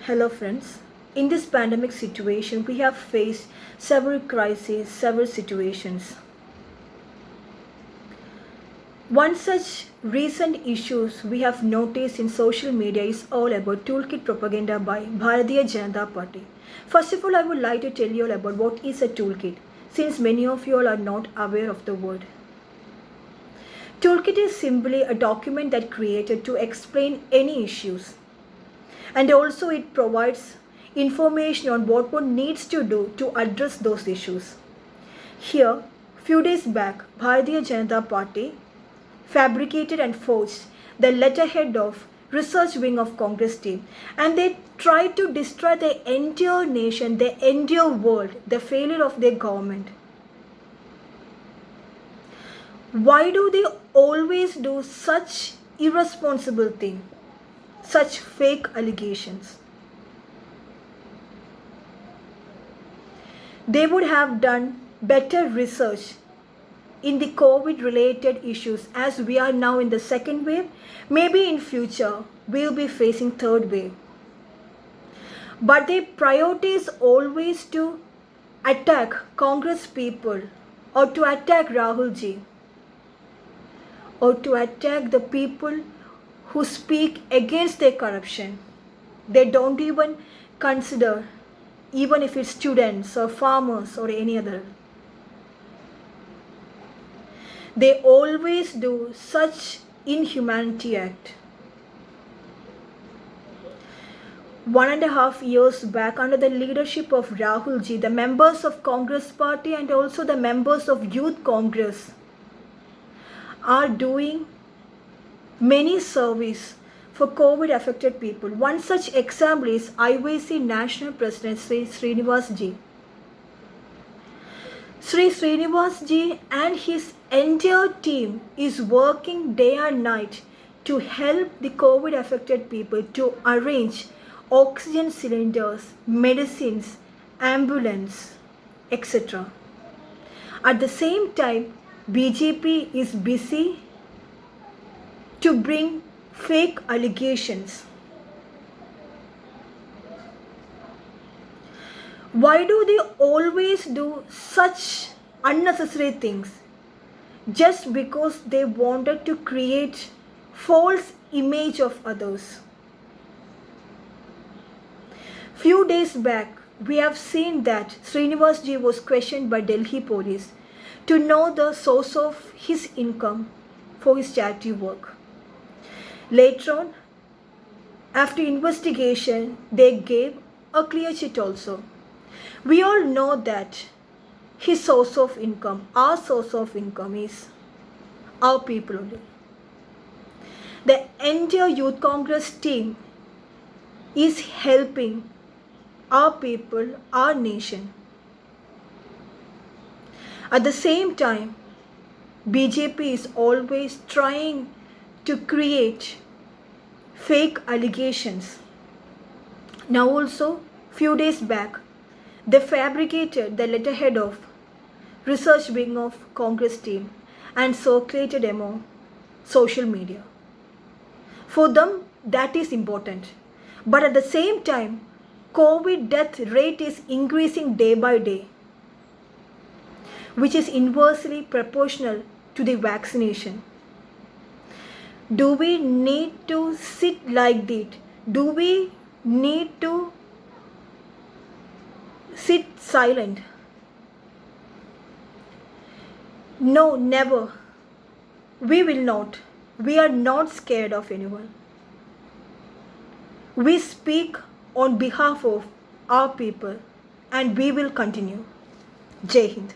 Hello, friends. In this pandemic situation, we have faced several crises, several situations. One such recent issues we have noticed in social media is all about toolkit propaganda by Bharatiya Janata Party. First of all, I would like to tell you all about what is a toolkit, since many of you all are not aware of the word. Toolkit is simply a document that created to explain any issues, and also it provides information on what one needs to do to address those issues. Here, few days back, Bharatiya Janata Party fabricated and forged the letterhead of research wing of Congress team, and they tried to destroy the entire nation, the entire world, the failure of their government. Why do they always do such irresponsible thing, such fake allegations? They would have done better research in the COVID related issues, as we are now in the second wave. Maybe in future we'll be facing third wave. But their priority is always to attack Congress people, or to attack Rahul ji, or to attack the people who speak against their corruption. They don't even consider, even if it's students or farmers or any other. They always do such inhumanity act. 1.5 years back, under the leadership of Rahul ji, the members of Congress party and also the members of Youth Congress are doing many service for COVID affected people. One such example is IYC National President Sri Srinivas ji. Sri Srinivas ji and his entire team is working day and night to help the COVID affected people, to arrange oxygen cylinders, medicines, ambulance, etc. At the same time, BJP is busy to bring fake allegations. Why do they always do such unnecessary things? Just because they wanted to create false image of others. Few days back, we have seen that Srinivas ji was questioned by Delhi police to know the source of his income for his charity work. Later on, after investigation, they gave a clear chit also. We all know that his source of income, our source of income, is our people only. The entire Youth Congress team is helping our people, our nation. At the same time, BJP is always trying to create fake allegations. Now also, few days back, they fabricated the letterhead of research wing of Congress team and circulated among social media. For them, that is important. But at the same time, COVID death rate is increasing day by day, which is inversely proportional to the vaccination. Do we need to sit like that? Do we need to sit silent? No, never. We will not. We are not scared of anyone. We speak on behalf of our people, and we will continue. Jai Hind.